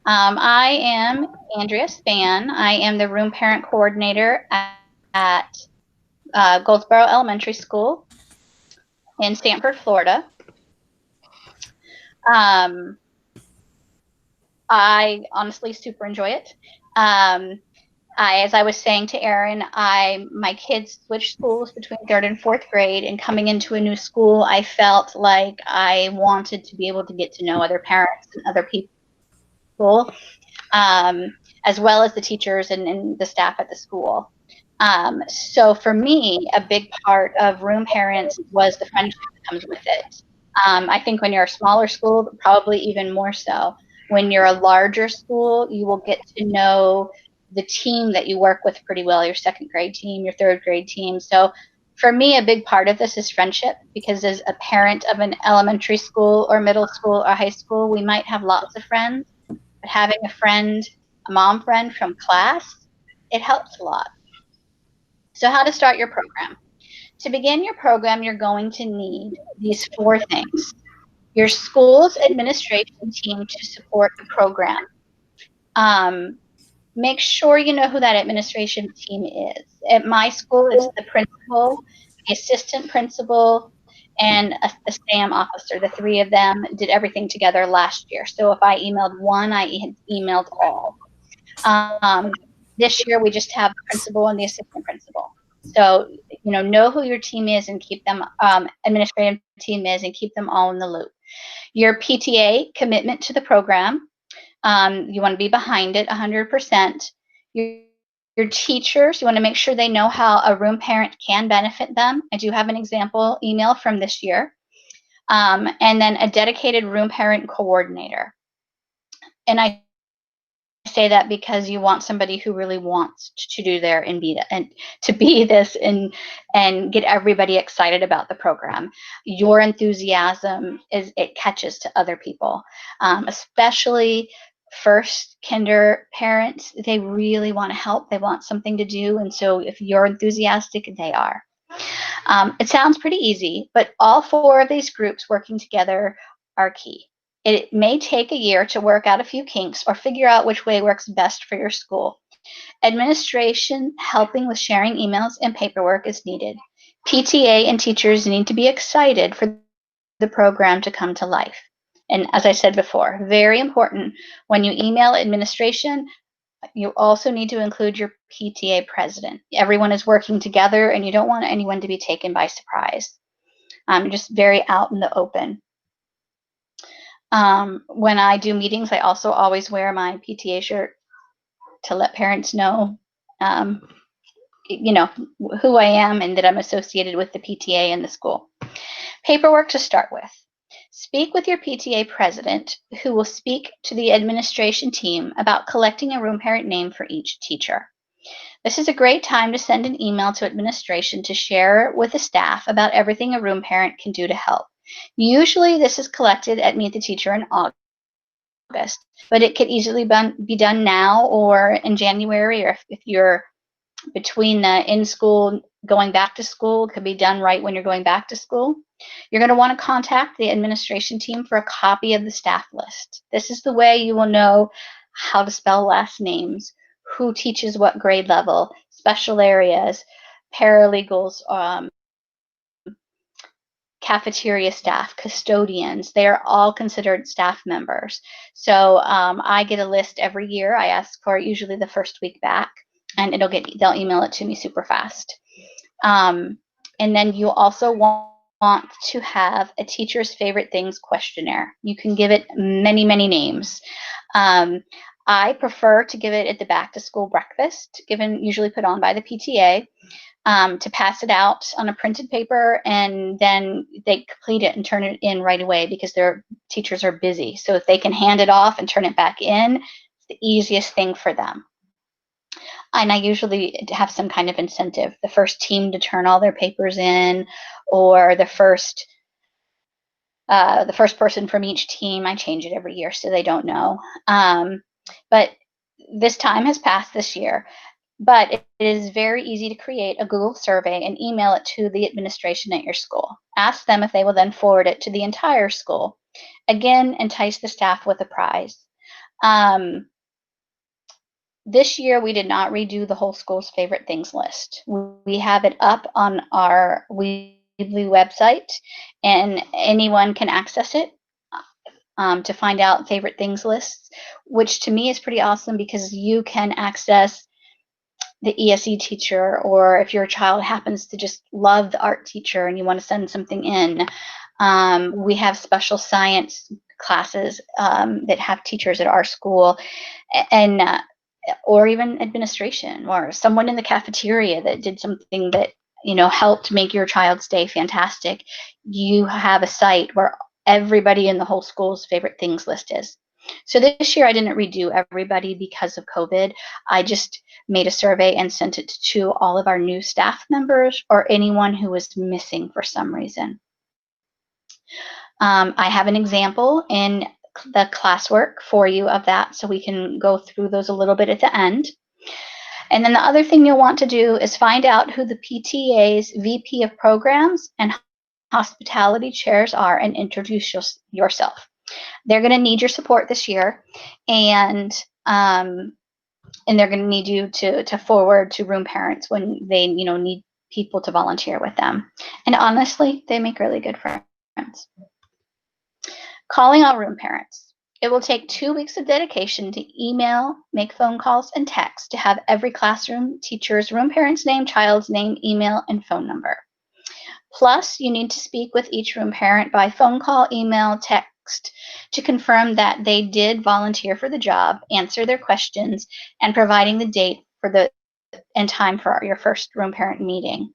I am Andrea Spann. I am the room parent coordinator at Goldsboro Elementary School in Stanford, Florida. Um, I honestly super enjoy it. Um, as I was saying to Erin, my kids switched schools between third and fourth grade, and coming into a new school, I felt like I wanted to be able to get to know other parents and other people, as well as the teachers and the staff at the school. So for me, a big part of room parents was the friendship that comes with it. I think when you're a smaller school, probably even more so. When you're a larger school, you will get to know the team that you work with pretty well, your second grade team, your third grade team. So for me, a big part of this is friendship, because as a parent of an elementary school or middle school or high school, we might have lots of friends, but having a friend, a mom friend from class, it helps a lot. So how to start your program. To begin your program, you're going to need these four things: your school's administration team to support the program. Um, Make sure you know who that administration team is. At my school, it's the principal, the assistant principal, and a SAM officer. The three of them did everything together last year. So if I emailed one, I emailed all. Um, this year, we just have the principal and the assistant principal. So, know who your team is and keep them, administrative team is, and keep them all in the loop. Your PTA commitment to the program, you want to be behind it 100%. Your teachers, you want to make sure they know how a room parent can benefit them. I do have an example email from this year. And then a dedicated room parent coordinator. And I say that because you want somebody who really wants to do there and be and to be this and get everybody excited about the program. Your enthusiasm it catches to other people, especially first kinder parents. They really want to help. They want something to do, and so if you're enthusiastic, they are. It sounds pretty easy, but all four of these groups working together are key. It may take a year to work out a few kinks or figure out which way works best for your school. Administration helping with sharing emails and paperwork is needed. PTA and teachers need to be excited for the program to come to life. And as I said before, very important, when you email administration, you also need to include your PTA president. Everyone is working together, and you don't want anyone to be taken by surprise. Just very out in the open. When I do meetings, I also always wear my PTA shirt to let parents know, um, who I am and that I'm associated with the PTA and the school. Paperwork to start with. Speak with your PTA president, who will speak to the administration team about collecting a room parent name for each teacher. This is a great time to send an email to administration to share with the staff about everything a room parent can do to help. Usually this is collected at Meet the Teacher in August, but it could easily be done now or in January, or if you're between in school going back to school, it could be done right when you're going back to school. You're going to want to contact the administration team for a copy of the staff list. This is the way you will know how to spell last names, who teaches what grade level, special areas, paralegals, cafeteria staff, custodians. They are all considered staff members. So I get a list every year. I ask for it usually the first week back, and they'll email it to me super fast. And then you also want to have a teacher's favorite things questionnaire. You can give it many, many names. I prefer to give it at the back to school breakfast, usually put on by the PTA, to pass it out on a printed paper, and then they complete it and turn it in right away because their teachers are busy. So if they can hand it off and turn it back in, it's the easiest thing for them. And I usually have some kind of incentive. The first team to turn all their papers in, or the first person from each team. I change it every year so they don't know. But this time has passed this year. But it is very easy to create a Google survey and email it to the administration at your school. Ask them if they will then forward it to the entire school. Again, entice the staff with a prize. This year, we did not redo the whole school's favorite things list. We have it up on our Weebly website, and anyone can access it to find out favorite things lists, which to me is pretty awesome because you can access the ESE teacher, or if your child happens to just love the art teacher and you want to send something in. We have special science classes that have teachers at our school, and or even administration, or someone in the cafeteria that did something that helped make your child's day fantastic. You have a site where everybody in the whole school's favorite things list is. So this year I didn't redo everybody because of COVID. I just made a survey and sent it to all of our new staff members or anyone who was missing for some reason. I have an example in the classwork for you of that, so we can go through those a little bit at the end. And then the other thing you'll want to do is find out who the PTA's VP of programs and hospitality chairs are and introduce yourself. They're going to need your support this year, and they're going to need you to forward to room parents when they need people to volunteer with them. And honestly, they make really good friends. Calling all room parents. It will take 2 weeks of dedication to email, make phone calls, and text to have every classroom teacher's room parent's name, child's name, email, and phone number. Plus, you need to speak with each room parent by phone call, email, text to confirm that they did volunteer for the job, answer their questions, and providing the date and time for your first room parent meeting.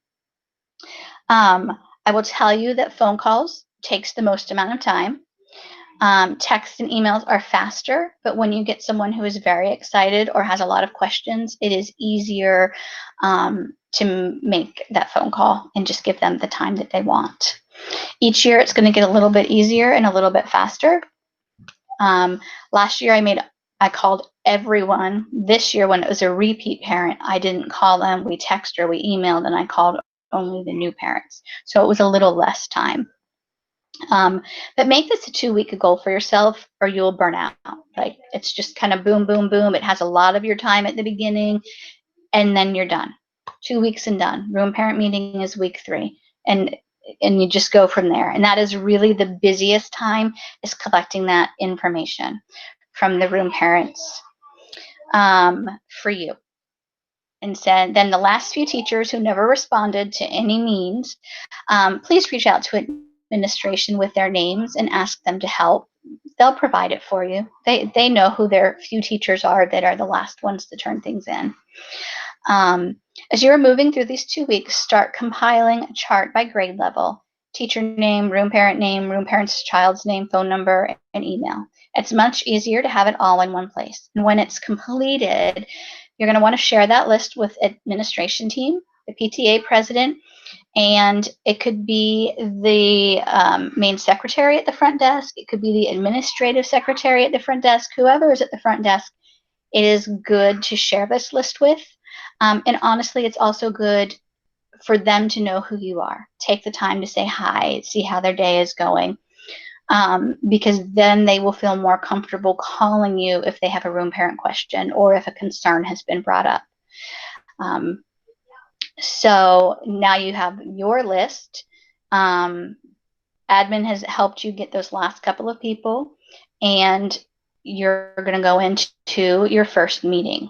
I will tell you that phone calls takes the most amount of time. Text and emails are faster, but when you get someone who is very excited or has a lot of questions, it is easier to make that phone call and just give them the time that they want. Each year, it's going to get a little bit easier and a little bit faster. Last year, I called everyone. This year, when it was a repeat parent, I didn't call them. We texted or we emailed, and I called only the new parents. So it was a little less time. But make this a 2-week goal for yourself, or you'll burn out. Like, it's just kind of boom, boom, boom. It has a lot of your time at the beginning, and then you're done. 2 weeks and done. Room parent meeting is week 3, and you just go from there. And that is really the busiest time, is collecting that information from the room parents for you. And then the last few teachers who never responded to any means, please reach out to administration with their names and ask them to help. They'll provide it for you. They know who their few teachers are that are the last ones to turn things in. As you're moving through these 2 weeks, start compiling a chart by grade level: teacher name, room parent's child's name, phone number, and email. It's much easier to have it all in one place. And when it's completed, you're going to want to share that list with administration team, the PTA president, and it could be the main secretary at the front desk. It could be the administrative secretary at the front desk. Whoever is at the front desk, it is good to share this list with. And honestly, it's also good for them to know who you are. Take the time to say hi, see how their day is going, because then they will feel more comfortable calling you if they have a room parent question or if a concern has been brought up. So now you have your list. Admin has helped you get those last couple of people, and you're going to go into your first meeting.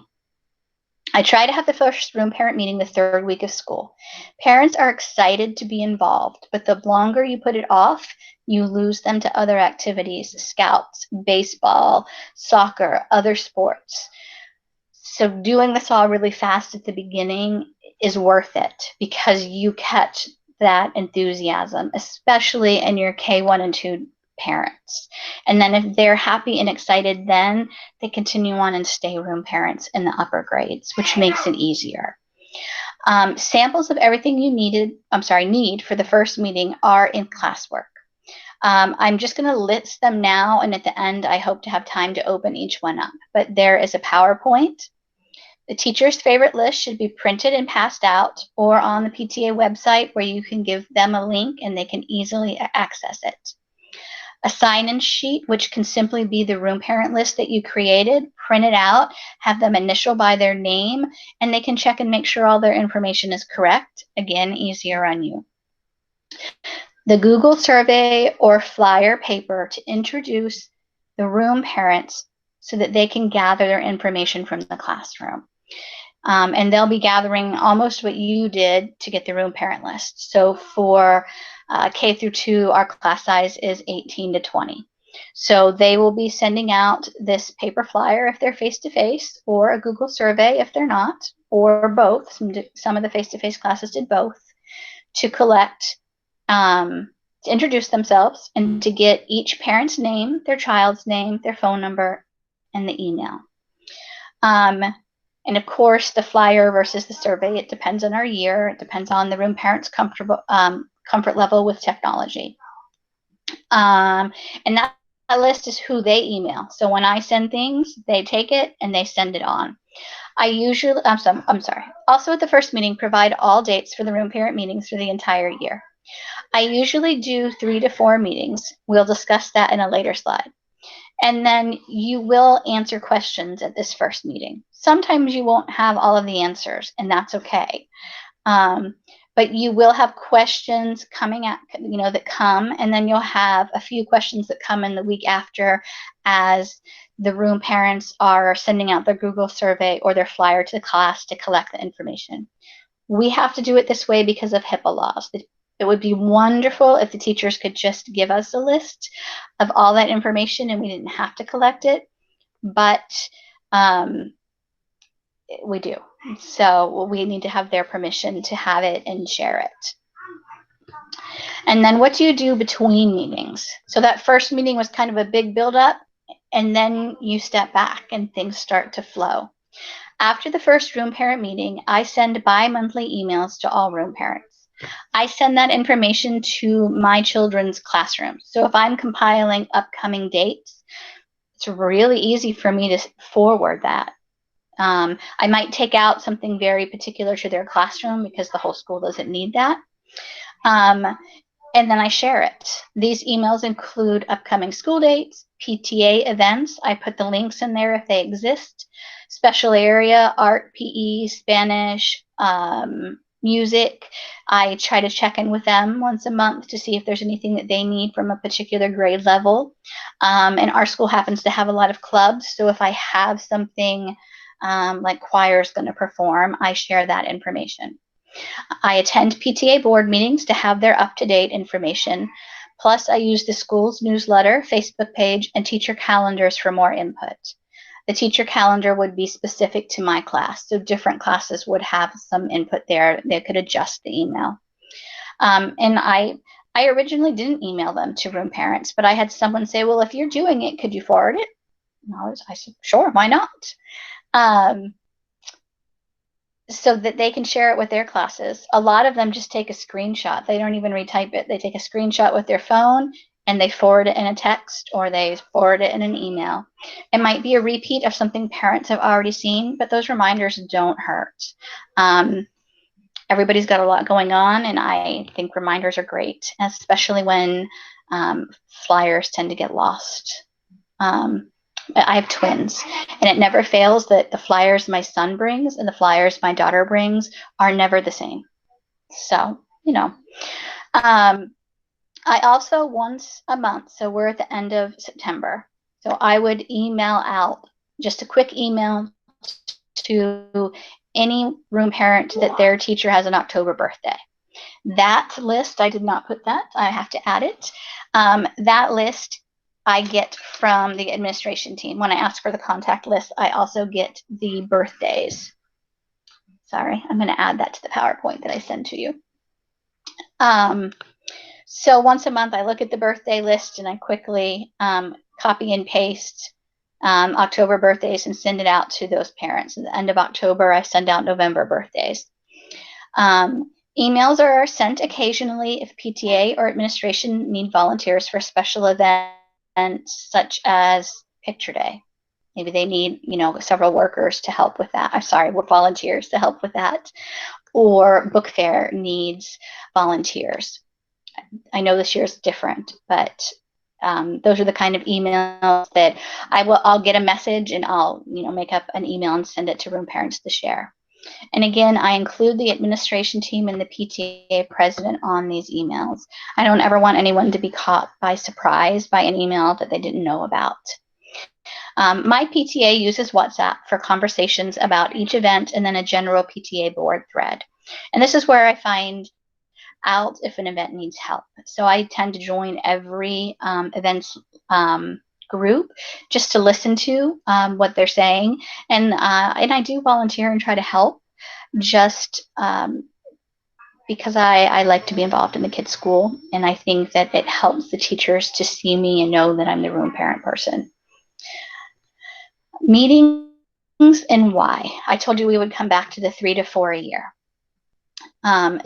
I try to have the first room parent meeting the 3rd week of school. Parents are excited to be involved, but the longer you put it off, you lose them to other activities: scouts, baseball, soccer, other sports. So doing this all really fast at the beginning is worth it, because you catch that enthusiasm, especially in your K1 and 2 parents. And then if they're happy and excited, then they continue on and stay room parents in the upper grades, which makes it easier. Samples of everything you need for the first meeting are in classwork. I'm just going to list them now, and at the end, I hope to have time to open each one up. But there is a PowerPoint. The teacher's favorite list should be printed and passed out, or on the PTA website, where you can give them a link and they can easily access it. a sign-in sheet, which can simply be the room parent list that you created, print it out, have them initial by their name, and they can check and make sure all their information is correct. Again, easier on you. The Google survey or flyer paper to introduce the room parents so that they can gather their information from the classroom. And they'll be gathering almost what you did to get the room parent list. So for K through 2, our class size is 18 to 20. So they will be sending out this paper flyer if they're face-to-face, or a Google survey if they're not, or both. Some of the face-to-face classes did both, to collect, to introduce themselves and to get each parent's name, their child's name, their phone number, and the email. And of course, the flyer versus the survey, it depends on our year. It depends on the room parent's comfort level with technology. And that list is who they email. So when I send things, they take it and they send it on. I'm sorry. Also at the first meeting, provide all dates for the room parent meetings for the entire year. I usually do 3 to 4 meetings. We'll discuss that in a later slide. And then you will answer questions at this first meeting. Sometimes you won't have all of the answers, and that's okay. But you will have questions coming at, that come, and then you'll have a few questions that come in the week after as the room parents are sending out their Google survey or their flyer to the class to collect the information. We have to do it this way because of HIPAA laws. It would be wonderful if the teachers could just give us a list of all that information and we didn't have to collect it, but we do. So we need to have their permission to have it and share it. And then what do you do between meetings? So that first meeting was kind of a big buildup, and then you step back and things start to flow. After the first room parent meeting, I send bi-monthly emails to all room parents. I send that information to my children's classrooms. So if I'm compiling upcoming dates, it's really easy for me to forward that. I might take out something very particular to their classroom because the whole school doesn't need that. And then I share it. These emails include upcoming school dates, PTA events. I put the links in there if they exist. Special area, art, PE, Spanish, music. I try to check in with them once a month to see if there's anything that they need from a particular grade level. And our school happens to have a lot of clubs, so if I have something like choir is going to perform, I share that information. I attend PTA board meetings to have their up-to-date information. Plus, I use the school's newsletter, Facebook page, and teacher calendars for more input. The teacher calendar would be specific to my class, so different classes would have some input there. They could adjust the email. And I originally didn't email them to room parents, but I had someone say, well, if you're doing it, could you forward it? And I said, sure, why not? So that they can share it with their classes. A lot of them just take a screenshot. They don't even retype it. They take a screenshot with their phone and they forward it in a text or they forward it in an email. It might be a repeat of something parents have already seen, but those reminders don't hurt. Everybody's got a lot going on, and I think reminders are great, especially when flyers tend to get lost. I have twins, and it never fails that the flyers my son brings and the flyers my daughter brings are never the same. So, I also once a month, so we're at the end of September, so I would email out just a quick email to any room parent that their teacher has an October birthday. That list, I did not put that. I have to add it. That list I get from the administration team. When I ask for the contact list, I also get the birthdays. Sorry, I'm going to add that to the PowerPoint that I send to you. So once a month, I look at the birthday list and I quickly copy and paste October birthdays and send it out to those parents. At the end of October, I send out November birthdays. Emails are sent occasionally if PTA or administration need volunteers for special events such as Picture Day. Maybe they need, several workers to help with that. I'm sorry, volunteers to help with that. Or book fair needs volunteers. I know this year is different, but Those are the kind of emails that I'll get a message and I'll make up an email and send it to room parents to share. And again, I include the administration team and the PTA president on these emails. I don't ever want anyone to be caught by surprise by an email that they didn't know about. My PTA uses WhatsApp for conversations about each event and then a general PTA board thread. And this is where I find out if an event needs help. So I tend to join every events group just to listen to what they're saying. And I do volunteer and try to help just because I like to be involved in the kids' school. And I think that it helps the teachers to see me and know that I'm the room parent person. Meetings and why. I told you we would come back to the 3 to 4 a year.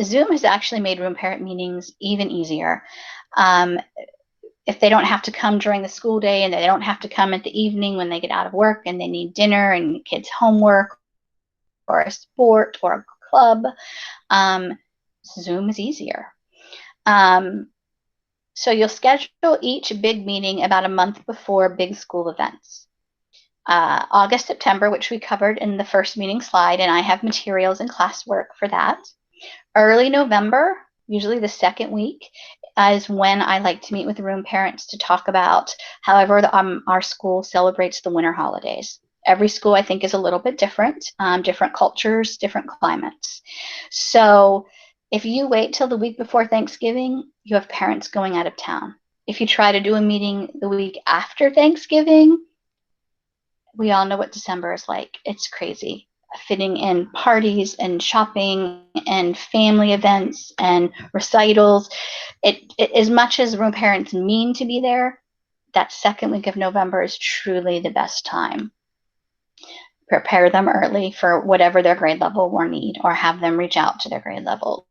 Zoom has actually made room parent meetings even easier. If they don't have to come during the school day and they don't have to come at the evening when they get out of work and they need dinner and kids' homework or a sport or a club, Zoom is easier. So you'll schedule each big meeting about a month before big school events. August, September, which we covered in the first meeting slide, and I have materials and classwork for that. Early November, usually the second week, is when I like to meet with room parents to talk about however our school celebrates the winter holidays. Every school, I think, is a little bit different, different cultures, different climates. So if you wait till the week before Thanksgiving, you have parents going out of town. If you try to do a meeting the week after Thanksgiving, we all know what December is like. It's crazy. Fitting in parties and shopping and family events and recitals. As much as room parents mean to be there, that second week of November is truly the best time. Prepare them early for whatever their grade level will need, or have them reach out to their grade level.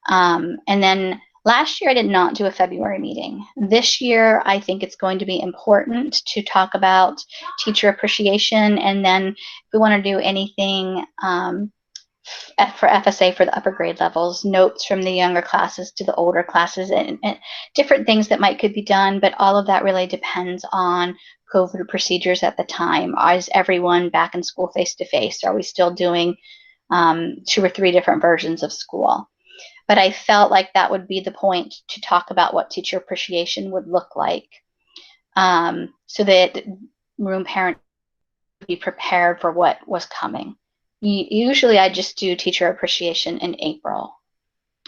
And then last year, I did not do a February meeting. This year, I think it's going to be important to talk about teacher appreciation. And then if we want to do anything for FSA for the upper grade levels, notes from the younger classes to the older classes, and different things that could be done. But all of that really depends on COVID procedures at the time. Is everyone back in school face-to-face? Are we still doing 2 or 3 different versions of school? But I felt like that would be the point to talk about what teacher appreciation would look like, so that room parents would be prepared for what was coming. Usually I just do teacher appreciation in April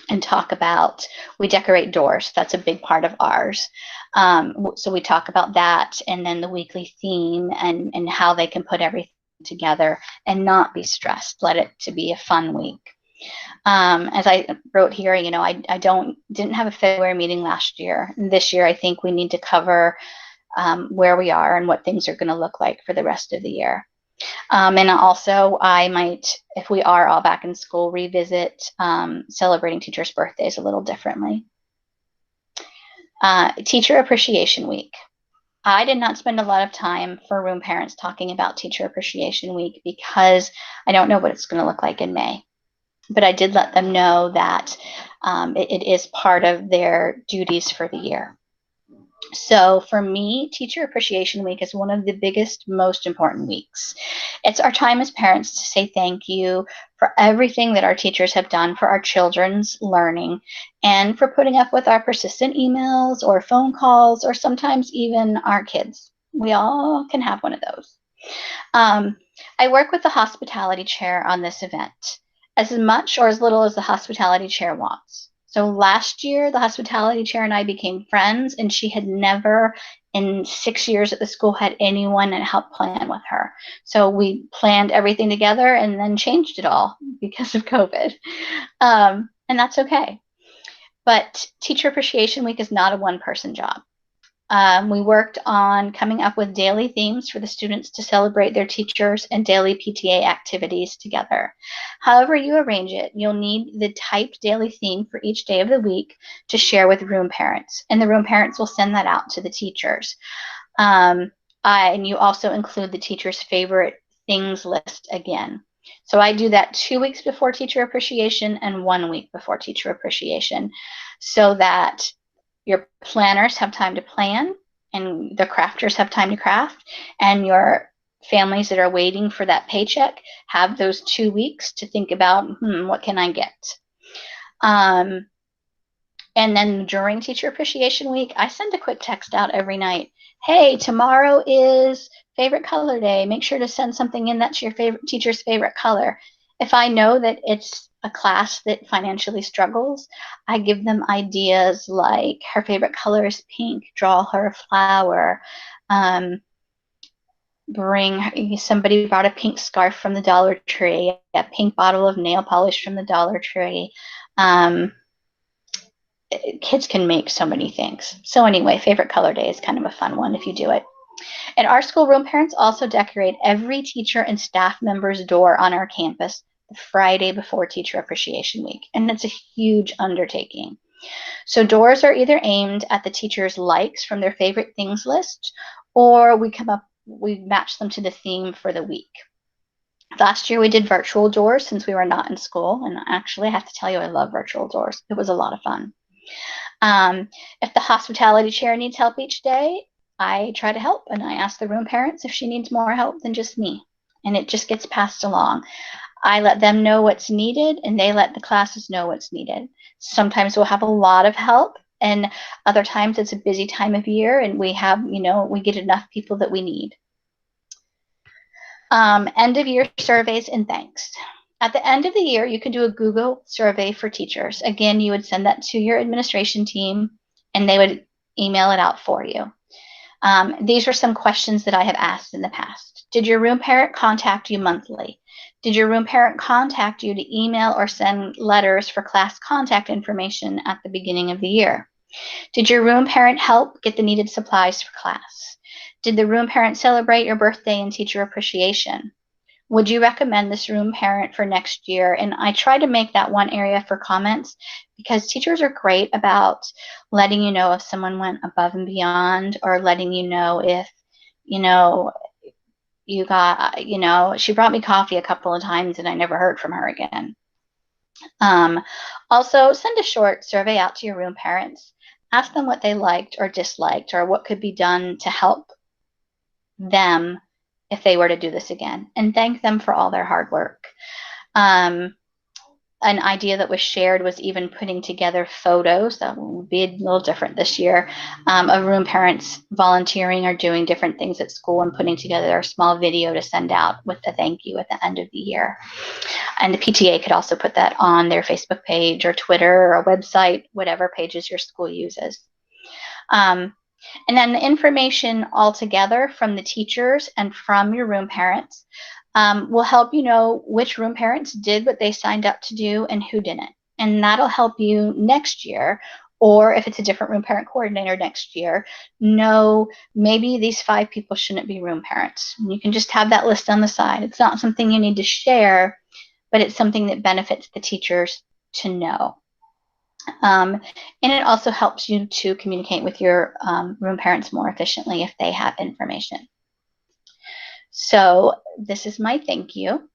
and talk about, we decorate doors. That's a big part of ours. So we talk about that, and then the weekly theme and how they can put everything together and not be stressed. Let it to be a fun week. As I wrote here, I didn't have a February meeting last year. This year, I think we need to cover where we are and what things are going to look like for the rest of the year. And also, I might, if we are all back in school, revisit celebrating teachers' birthdays a little differently. Teacher Appreciation Week. I did not spend a lot of time for room parents talking about Teacher Appreciation Week because I don't know what it's going to look like in May. But I did let them know that it is part of their duties for the year. So for me, Teacher Appreciation Week is one of the biggest, most important weeks. It's our time as parents to say thank you for everything that our teachers have done for our children's learning, and for putting up with our persistent emails or phone calls, or sometimes even our kids. We all can have one of those. I work with the hospitality chair on this event, as much or as little as the hospitality chair wants. So last year, the hospitality chair and I became friends, and she had never in 6 years at the school had anyone that helped plan with her. So we planned everything together and then changed it all because of COVID. And that's okay. But Teacher Appreciation Week is not a one-person job. We worked on coming up with daily themes for the students to celebrate their teachers and daily PTA activities together. However you arrange it, you'll need the typed daily theme for each day of the week to share with room parents, and the room parents will send that out to the teachers. And you also include the teacher's favorite things list again. So I do that 2 weeks before Teacher Appreciation and 1 week before Teacher Appreciation, so that your planners have time to plan, and the crafters have time to craft, and your families that are waiting for that paycheck have those 2 weeks to think about, what can I get? And then during Teacher Appreciation Week, I send a quick text out every night. Hey, tomorrow is favorite color day. Make sure to send something in that's your favorite teacher's favorite color. If I know that it's a class that financially struggles, I give them ideas like her favorite color is pink, draw her a flower. Somebody brought a pink scarf from the Dollar Tree, a pink bottle of nail polish from the Dollar Tree. Kids can make so many things. So anyway, favorite color day is kind of a fun one if you do it. And our school room parents also decorate every teacher and staff member's door on our campus the Friday before Teacher Appreciation Week. And it's a huge undertaking. So doors are either aimed at the teacher's likes from their favorite things list, or we match them to the theme for the week. Last year we did virtual doors since we were not in school. And actually I have to tell you, I love virtual doors. It was a lot of fun. If the hospitality chair needs help each day, I try to help, and I ask the room parents if she needs more help than just me, and it just gets passed along. I let them know what's needed, and they let the classes know what's needed. Sometimes we'll have a lot of help, and other times it's a busy time of year, and we get enough people that we need. End of year surveys and thanks. At the end of the year, you can do a Google survey for teachers. Again, you would send that to your administration team, and they would email it out for you. These are some questions that I have asked in the past. Did your room parent contact you monthly? Did your room parent contact you to email or send letters for class contact information at the beginning of the year? Did your room parent help get the needed supplies for class? Did the room parent celebrate your birthday and teacher appreciation? Would you recommend this room parent for next year? And I try to make that one area for comments because teachers are great about letting you know if someone went above and beyond, or letting you know if, you got, she brought me coffee a couple of times and I never heard from her again. Also, send a short survey out to your room parents. Ask them what they liked or disliked, or what could be done to help them if they were to do this again, and thank them for all their hard work. An idea that was shared was even putting together photos, that will be a little different this year, of room parents volunteering or doing different things at school and putting together a small video to send out with a thank you at the end of the year. And the PTA could also put that on their Facebook page or Twitter or website, whatever pages your school uses. And then the information altogether from the teachers and from your room parents will help you know which room parents did what they signed up to do and who didn't. And that'll help you next year, or if it's a different room parent coordinator next year, know maybe these 5 people shouldn't be room parents. And you can just have that list on the side. It's not something you need to share, but it's something that benefits the teachers to know. And it also helps you to communicate with your room parents more efficiently if they have information. So this is my thank you.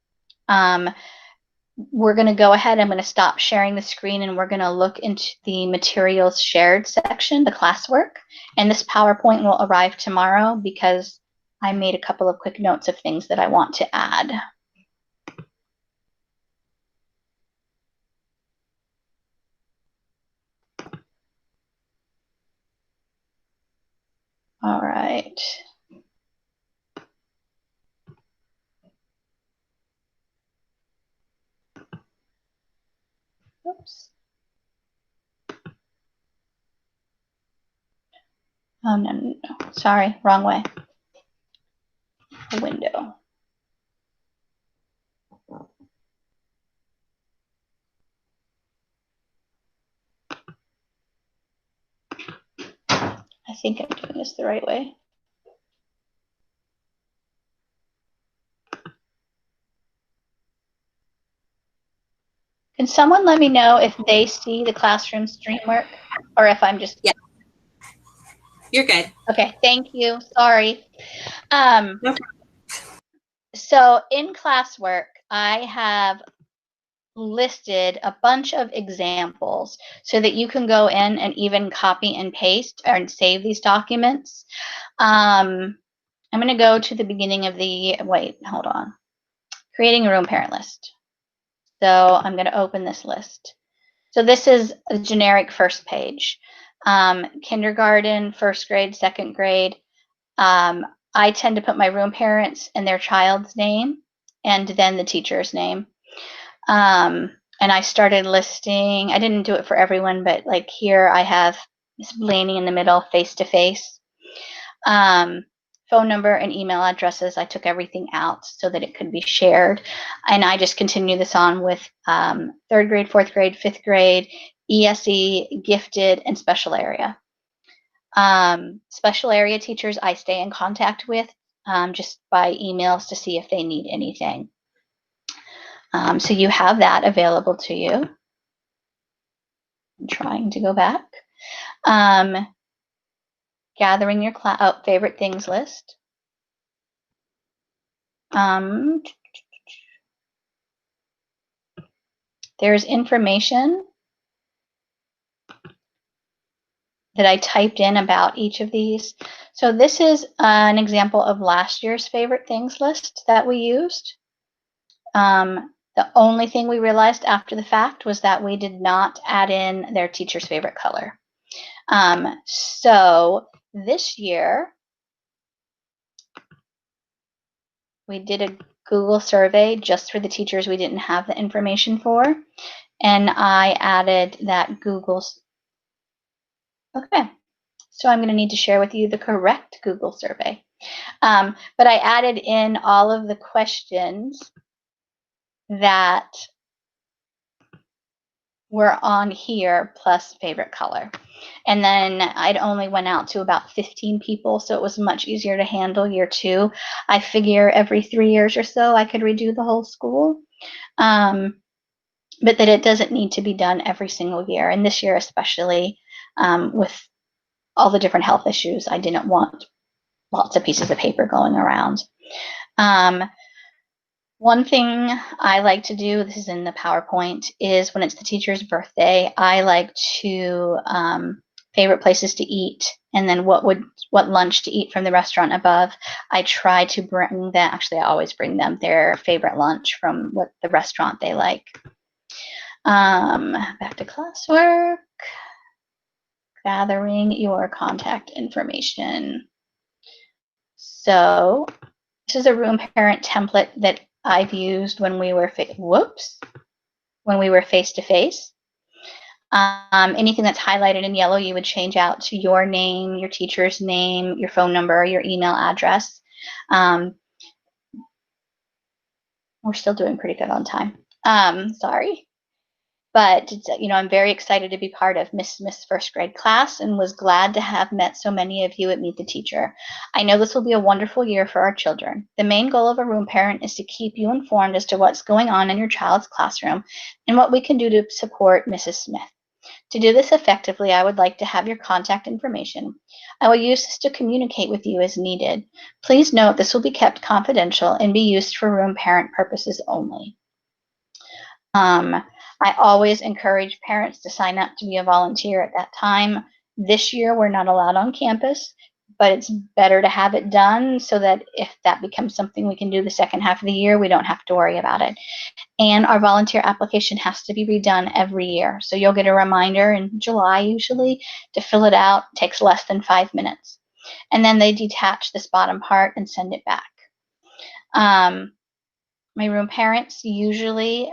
We're going to go ahead. I'm going to stop sharing the screen, and we're going to look into the materials shared section, the classwork. And this PowerPoint will arrive tomorrow because I made a couple of quick notes of things that I want to add. All right. Oops. Oh, no. Sorry, wrong way. The window. I think I'm doing this the right way. Can someone let me know if they see the classroom stream work, or if I'm just... Yeah. You're good. Okay, thank you. Sorry. Okay. So in classwork, I have listed a bunch of examples so that you can go in and even copy and paste and save these documents. I'm going to go to the beginning of the, wait, hold on. Creating a room parent list. So I'm going to open this list. So this is a generic first page. Kindergarten, first grade, second grade. I tend to put my room parents and their child's name and then the teacher's name. And I started listing, I didn't do it for everyone, but like here I have Blaney in the middle, face to face. Phone number and email addresses, I took everything out so that it could be shared. And I just continue this on with third grade, fourth grade, fifth grade, ESE, gifted, and special area. Special area teachers I stay in contact with just by emails to see if they need anything. So you have that available to you. I'm trying to go back. Gathering your favorite things list. There's information that I typed in about each of these. So this is an example of last year's favorite things list that we used. The only thing we realized after the fact was that we did not add in their teacher's favorite color. So this year, we did a Google survey just for the teachers we didn't have the information for. And I added that Google's. Okay, so I'm going to need to share with you the correct Google survey. But I added in all of the questions that were on here plus favorite color. And then I'd only went out to about 15 people, so it was much easier to handle year 2. I figure every 3 years or so I could redo the whole school, but that it doesn't need to be done every single year. And this year especially, with all the different health issues, I didn't want lots of pieces of paper going around. One thing I like to do, this is in the PowerPoint, is when it's the teacher's birthday, I like to favorite places to eat, and then what lunch to eat from the restaurant above. I try to bring them, actually I always bring them their favorite lunch from what the restaurant they like. Back to classwork. Gathering your contact information. So this is a room parent template that I've used when we were when we were face to face. Anything that's highlighted in yellow, you would change out to your name, your teacher's name, your phone number, your email address. We're still doing pretty good on time. Sorry. But I'm very excited to be part of Miss First Grade class and was glad to have met so many of you at Meet the Teacher. I know this will be a wonderful year for our children. The main goal of a room parent is to keep you informed as to what's going on in your child's classroom and what we can do to support Mrs. Smith. To do this effectively, I would like to have your contact information. I will use this to communicate with you as needed. Please note this will be kept confidential and be used for room parent purposes only. I always encourage parents to sign up to be a volunteer at that time. This year, we're not allowed on campus, but it's better to have it done so that if that becomes something we can do the second half of the year, we don't have to worry about it. And our volunteer application has to be redone every year. So you'll get a reminder in July usually to fill it out. It takes less than 5 minutes. And then they detach this bottom part and send it back. My room parents usually,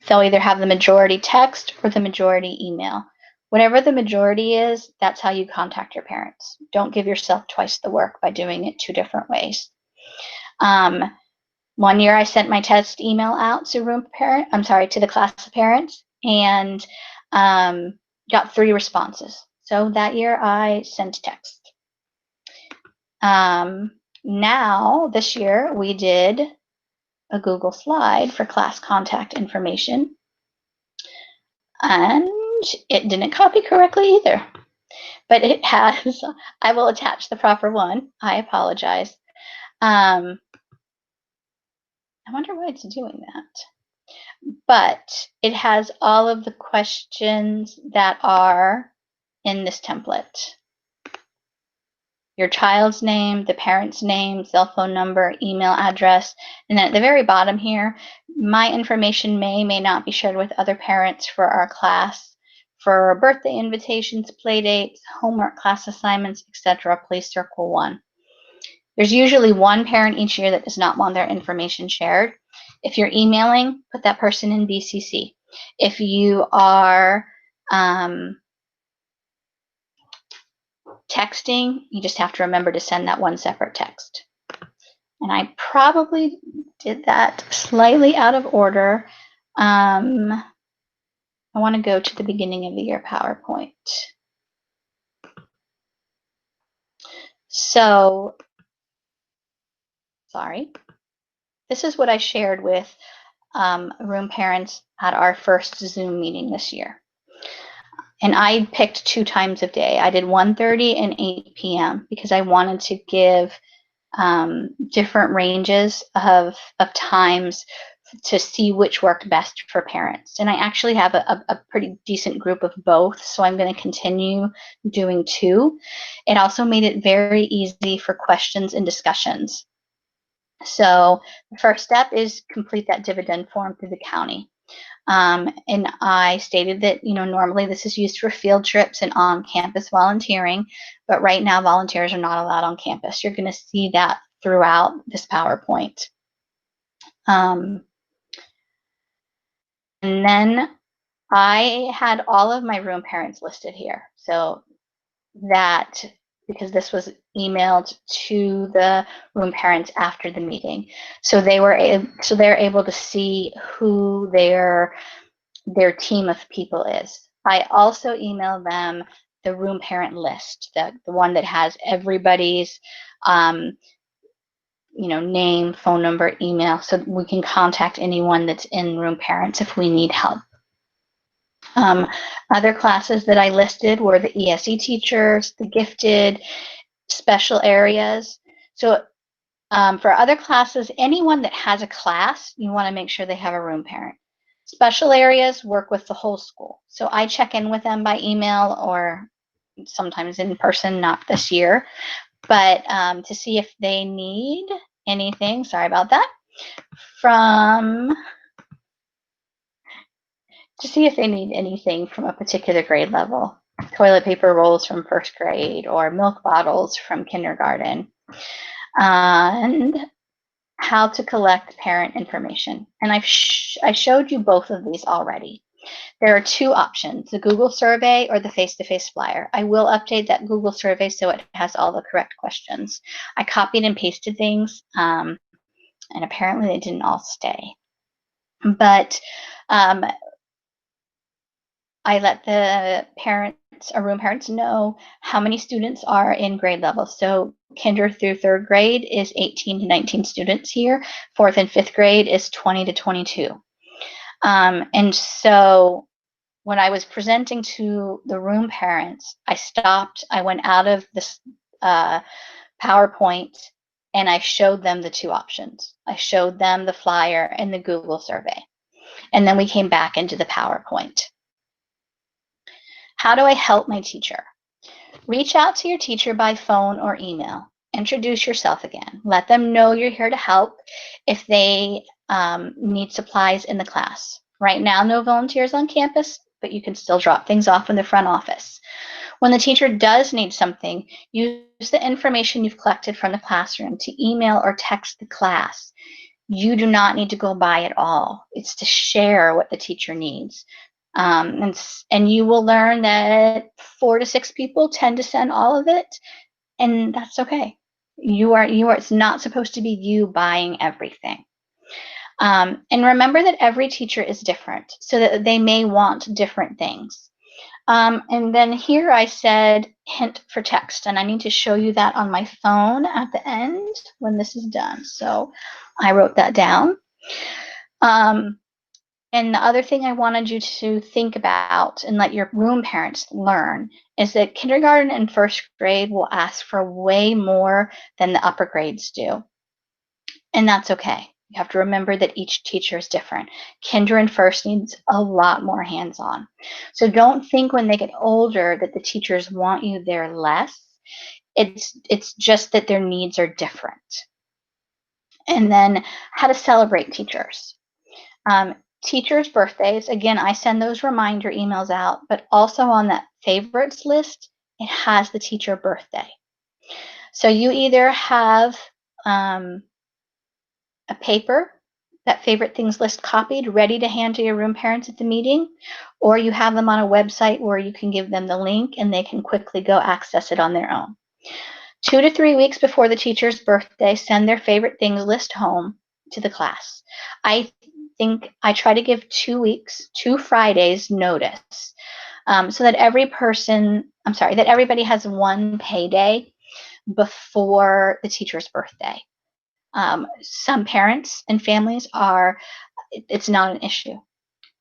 they'll either have the majority text or the majority email. Whatever the majority is, that's how you contact your parents. Don't give yourself twice the work by doing it 2 different ways. One year I sent my test email out to the class parents and got 3 responses. So that year I sent text. Now, this year we did a Google slide for class contact information. And it didn't copy correctly either. But it has, I will attach the proper one. I apologize. I wonder why it's doing that. but it has all of the questions that are in this template. Your child's name, the parent's name, cell phone number, email address, and then at the very bottom here, my information may not be shared with other parents for our class. For birthday invitations, play dates, homework, class assignments, etc., please circle 1. There's usually one parent each year that does not want their information shared. If you're emailing, put that person in BCC. If you are texting, you just have to remember to send that one separate text. And I probably did that slightly out of order. I want to go to the beginning of the year PowerPoint. So, sorry. This is what I shared with room parents at our first Zoom meeting this year. And I picked 2 times of day. I did 1:30 and 8 p.m. because I wanted to give different ranges of times to see which worked best for parents. And I actually have a pretty decent group of both, so I'm going to continue doing 2. It also made it very easy for questions and discussions. So the first step is complete that dividend form through the county. And I stated that, normally this is used for field trips and on-campus volunteering, but right now volunteers are not allowed on campus. You're going to see that throughout this PowerPoint. And then I had all of my room parents listed here. So that, because this was emailed to the room parents after the meeting. So they're able to see who their team of people is. I also emailed them the room parent list, the one that has everybody's name, phone number, email, so we can contact anyone that's in room parents if we need help. Other classes that I listed were the ESE teachers, the gifted, special areas. So for other classes, anyone that has a class, you want to make sure they have a room parent. Special areas work with the whole school. So I check in with them by email or sometimes in person, not this year, but to see if they need anything, sorry about that, to see if they need anything from a particular grade level. Toilet paper rolls from first grade or milk bottles from kindergarten. And how to collect parent information. And I showed you both of these already. There are 2 options, the Google survey or the face-to-face flyer. I will update that Google survey so it has all the correct questions. I copied and pasted things, and apparently they didn't all stay. But I let the parents or room parents know how many students are in grade level. So kinder through 3rd grade is 18 to 19 students here. 4th and 5th grade is 20 to 22. And so when I was presenting to the room parents, I stopped, I went out of this PowerPoint and I showed them the 2 options. I showed them the flyer and the Google survey. And then we came back into the PowerPoint. How do I help my teacher? Reach out to your teacher by phone or email. Introduce yourself again. Let them know you're here to help if they need supplies in the class. Right now, no volunteers on campus, but you can still drop things off in the front office. When the teacher does need something, use the information you've collected from the classroom to email or text the class. You do not need to go by it all. It's to share what the teacher needs. And you will learn that 4 to 6 people tend to send all of it, and that's okay. It's not supposed to be you buying everything. And remember that every teacher is different, so that they may want different things. And then here I said hint for text, and I need to show you that on my phone at the end when this is done. So I wrote that down. And the other thing I wanted you to think about and let your room parents learn is that kindergarten and 1st grade will ask for way more than the upper grades do. And that's okay. You have to remember that each teacher is different. Kinder and first needs a lot more hands-on. So don't think when they get older that the teachers want you there less. It's just that their needs are different. And then how to celebrate teachers. Teachers' birthdays, again, I send those reminder emails out, but also on that favorites list, it has the teacher birthday. So you either have a paper, that favorite things list copied, ready to hand to your room parents at the meeting, or you have them on a website where you can give them the link and they can quickly go access it on their own. 2 to 3 weeks before the teacher's birthday, send their favorite things list home to the class. I think I try to give 2 weeks, 2 Fridays notice, so that that everybody has one payday before the teacher's birthday. Some parents and families it's not an issue.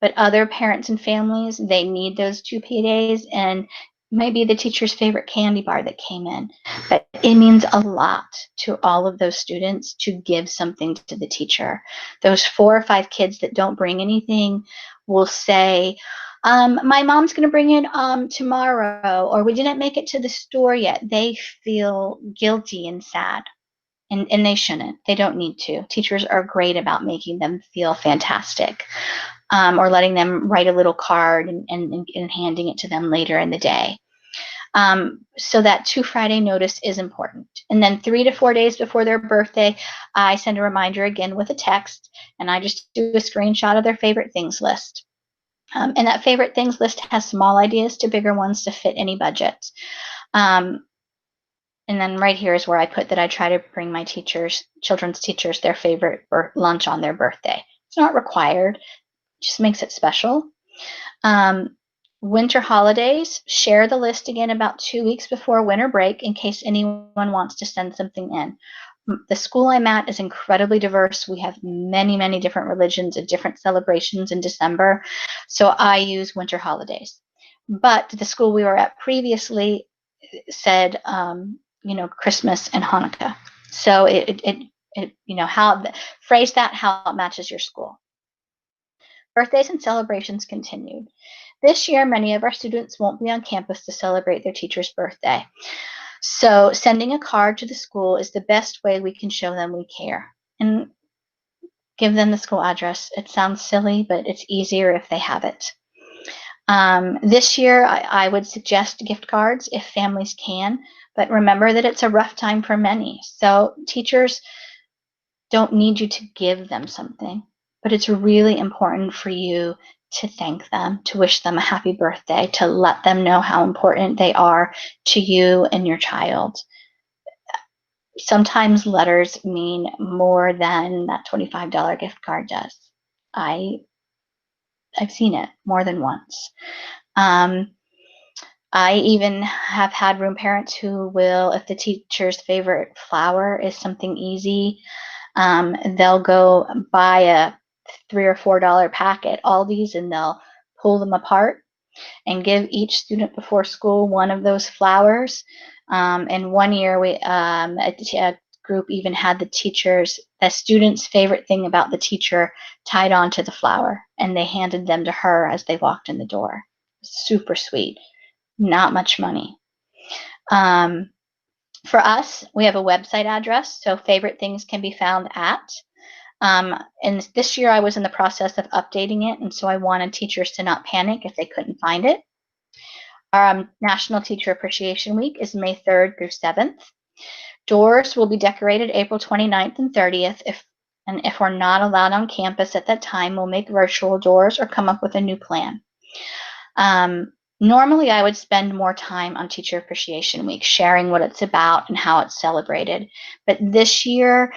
But other parents and families, they need those 2 paydays, and maybe the teacher's favorite candy bar that came in. But it means a lot to all of those students to give something to the teacher. Those 4 or 5 kids that don't bring anything will say, my mom's going to bring it tomorrow, or we didn't make it to the store yet. They feel guilty and sad. And they shouldn't. They don't need to. Teachers are great about making them feel fantastic, or letting them write a little card and handing it to them later in the day. So that 2 Friday notice is important. And then 3 to 4 days before their birthday, I send a reminder again with a text, and I just do a screenshot of their favorite things list. And that favorite things list has small ideas to bigger ones to fit any budget. And then right here is where I put that I try to bring my children's teachers, their favorite lunch on their birthday. It's not required, just makes it special. Winter holidays, share the list again about 2 weeks before winter break in case anyone wants to send something in. The school I'm at is incredibly diverse. We have many, many different religions and different celebrations in December. So I use winter holidays. But the school we were at previously said, Christmas and Hanukkah. So phrase that how it matches your school. Birthdays and celebrations continued. This year, many of our students won't be on campus to celebrate their teacher's birthday. So sending a card to the school is the best way we can show them we care. And give them the school address. It sounds silly, but it's easier if they have it. This year, I would suggest gift cards if families can, but remember that it's a rough time for many. So teachers don't need you to give them something, but it's really important for you to thank them, to wish them a happy birthday, to let them know how important they are to you and your child. Sometimes letters mean more than that $25 gift card does. I've seen it more than once. I even have had room parents who will, if the teacher's favorite flower is something easy, they'll go buy a $3 or $4 pack at Aldi's, and they'll pull them apart and give each student before school one of those flowers. And one year, a group even had the student's favorite thing about the teacher tied onto the flower, and they handed them to her as they walked in the door. Super sweet. Not much money. For us, we have a website address, so favorite things can be found at. And this year I was in the process of updating it, and so I wanted teachers to not panic if they couldn't find it. Our National Teacher Appreciation Week is May 3rd through 7th. Doors will be decorated April 29th and 30th. If we're not allowed on campus at that time, we'll make virtual doors or come up with a new plan. Normally, I would spend more time on Teacher Appreciation Week, sharing what it's about and how it's celebrated. But this year,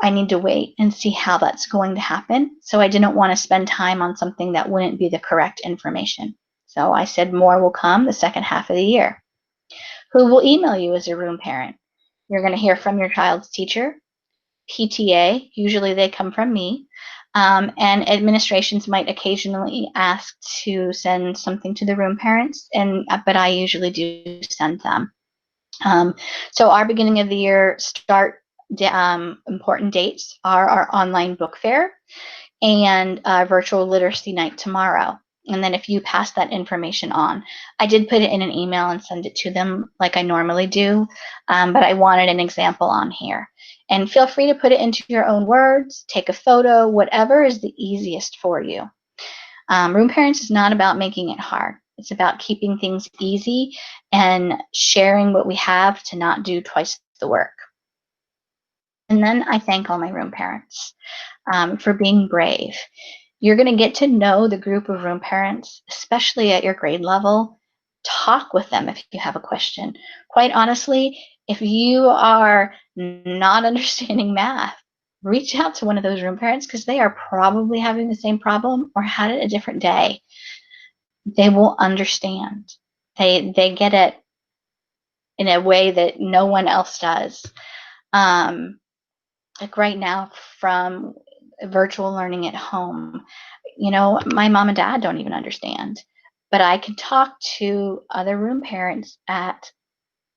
I need to wait and see how that's going to happen. So I didn't want to spend time on something that wouldn't be the correct information. So I said more will come the second half of the year. Who will email you as a room parent? You're going to hear from your child's teacher, PTA, usually they come from me, and administrations might occasionally ask to send something to the room parents, but I usually do send them. So our beginning of the year start important dates are our online book fair and virtual literacy night tomorrow. And then if you pass that information on, I did put it in an email and send it to them like I normally do, but I wanted an example on here. And feel free to put it into your own words, take a photo, whatever is the easiest for you. Room Parents is not about making it hard. It's about keeping things easy and sharing what we have to not do twice the work. And then I thank all my room parents for being brave. You're going to get to know the group of room parents, especially at your grade level. Talk with them if you have a question. Quite honestly, if you are not understanding math, reach out to one of those room parents because they are probably having the same problem or had it a different day. They will understand. They get it in a way that no one else does. Like right now, from virtual learning at home, my mom and dad don't even understand, but I can talk to other room parents at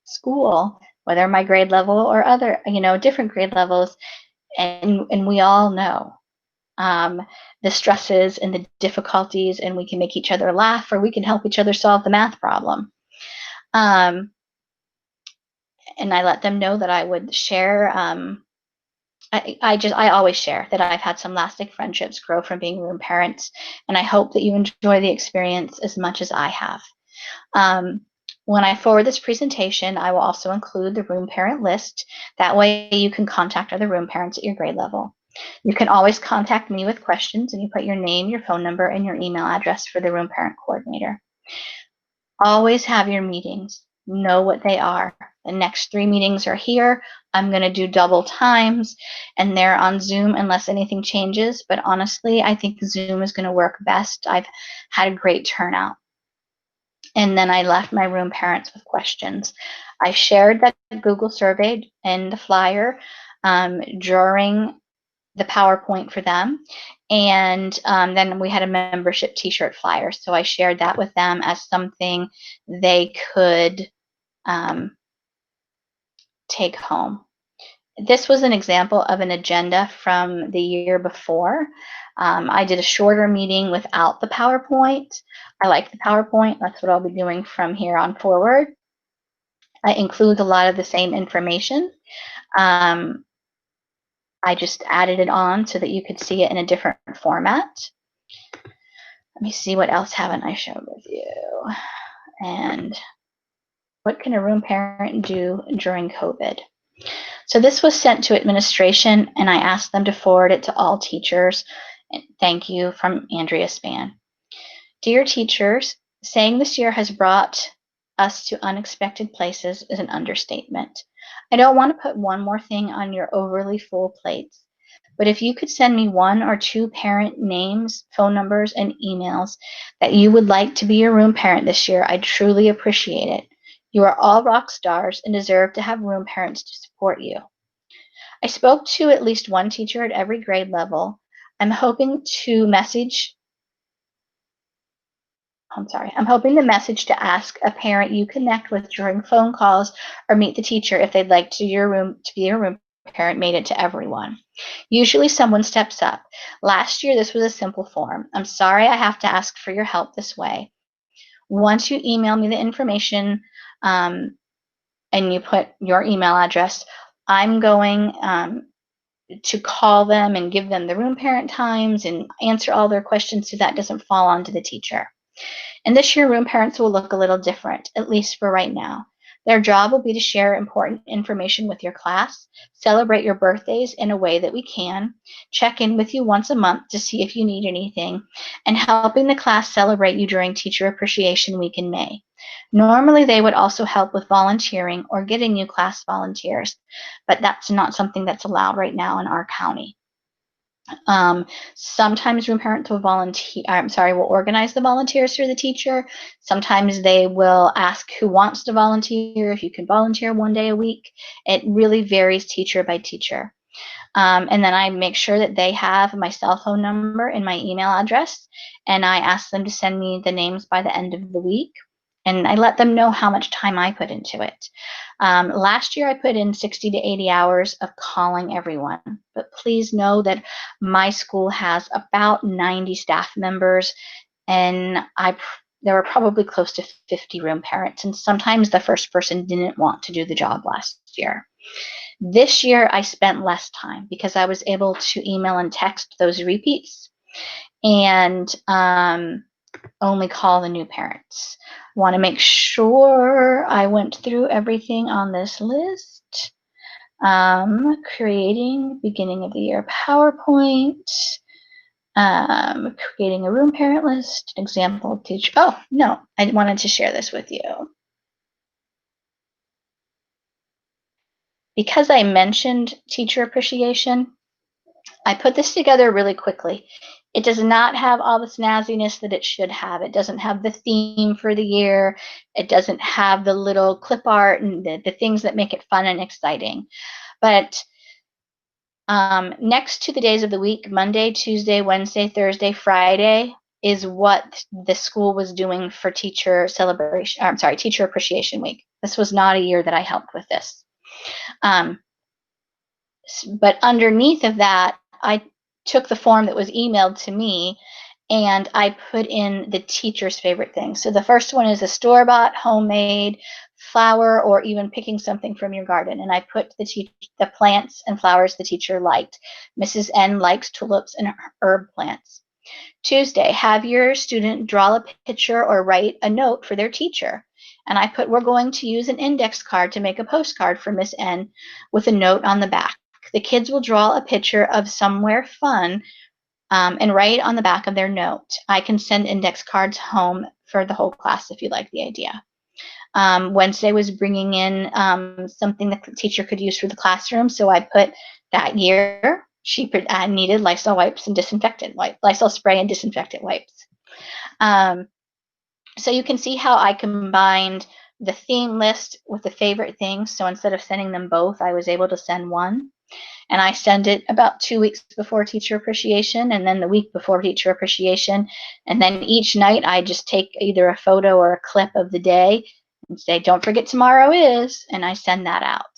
school, whether my grade level or other, different grade levels, and we all know the stresses and the difficulties, and we can make each other laugh, or we can help each other solve the math problem. And I let them know that I would share. I always share that I've had some lasting friendships grow from being room parents, and I hope that you enjoy the experience as much as I have. When I forward this presentation, I will also include the room parent list. That way you can contact other room parents at your grade level. You can always contact me with questions, and you put your name, your phone number, and your email address for the room parent coordinator. Always have your meetings. Know what they are. The next 3 meetings are here. I'm going to do double times, and they're on Zoom unless anything changes. But honestly, I think Zoom is going to work best. I've had a great turnout. And then I left my room parents with questions. I shared that Google survey and the flyer during the PowerPoint for them. And then we had a membership t-shirt flyer. So I shared that with them as something they could take home. This was an example of an agenda from the year before. I did a shorter meeting without the PowerPoint. I like the PowerPoint. That's what I'll be doing from here on forward. It includes a lot of the same information. I just added it on so that you could see it in a different format. Let me see, what else haven't I shared with you? And what can a room parent do during COVID? So this was sent to administration, and I asked them to forward it to all teachers. Thank you, from Andrea Spann. Dear teachers, saying this year has brought us to unexpected places is an understatement. I don't want to put one more thing on your overly full plates, but if you could send me 1 or 2 parent names, phone numbers, and emails that you would like to be your room parent this year, I'd truly appreciate it. You are all rock stars and deserve to have room parents to support you. I spoke to at least one teacher at every grade level. I'm hoping the message to ask a parent you connect with during phone calls or meet the teacher if they'd like to be your room parent made it to everyone. Usually someone steps up. Last year, this was a simple form. I'm sorry I have to ask for your help this way. Once you email me the information and you put your email address, I'm going to call them and give them the room parent times and answer all their questions so that doesn't fall onto the teacher. And this year, room parents will look a little different, at least for right now. Their job will be to share important information with your class, celebrate your birthdays in a way that we can, check in with you once a month to see if you need anything, and helping the class celebrate you during Teacher Appreciation Week in May. Normally, they would also help with volunteering or getting you class volunteers, but that's not something that's allowed right now in our county. Sometimes room parents will will organize the volunteers for the teacher. Sometimes they will ask who wants to volunteer, if you can volunteer 1 day a week. It really varies teacher by teacher. And then I make sure that they have my cell phone number and my email address, and I ask them to send me the names by the end of the week. and I let them know how much time I put into it. Last year, I put in 60 to 80 hours of calling everyone. But please know that my school has about 90 staff members, and there were probably close to 50 room parents. And sometimes the first person didn't want to do the job last year. This year, I spent less time because I was able to email and text those repeats and only call the new parents. Want to make sure I went through everything on this list. Creating beginning of the year PowerPoint. Creating a room parent list. Example teacher. Oh, no, I wanted to share this with you. Because I mentioned teacher appreciation, I put this together really quickly. It does not have all the snazziness that it should have. It doesn't have the theme for the year. It doesn't have the little clip art and the things that make it fun and exciting. But next to the days of the week, Monday, Tuesday, Wednesday, Thursday, Friday, is what the school was doing for teacher celebration. I'm sorry, Teacher Appreciation Week. This was not a year that I helped with this. But underneath of that, I took the form that was emailed to me and I put in the teacher's favorite things. So the first one is a store-bought, homemade flower, or even picking something from your garden. And I put the plants and flowers the teacher liked. Mrs. N likes tulips and herb plants. Tuesday, have your student draw a picture or write a note for their teacher. And I put, we're going to use an index card to make a postcard for Miss N with a note on the back. The kids will draw a picture of somewhere fun and write on the back of their note. I can send index cards home for the whole class if you like the idea. Wednesday was bringing in something that the teacher could use for the classroom. So I put that year she needed Lysol wipes and Lysol spray and disinfectant wipes. So you can see how I combined the theme list with the favorite things. So instead of sending them both, I was able to send one. And I send it about 2 weeks before Teacher Appreciation and then the week before Teacher Appreciation. And then each night I just take either a photo or a clip of the day and say, don't forget tomorrow is, and I send that out.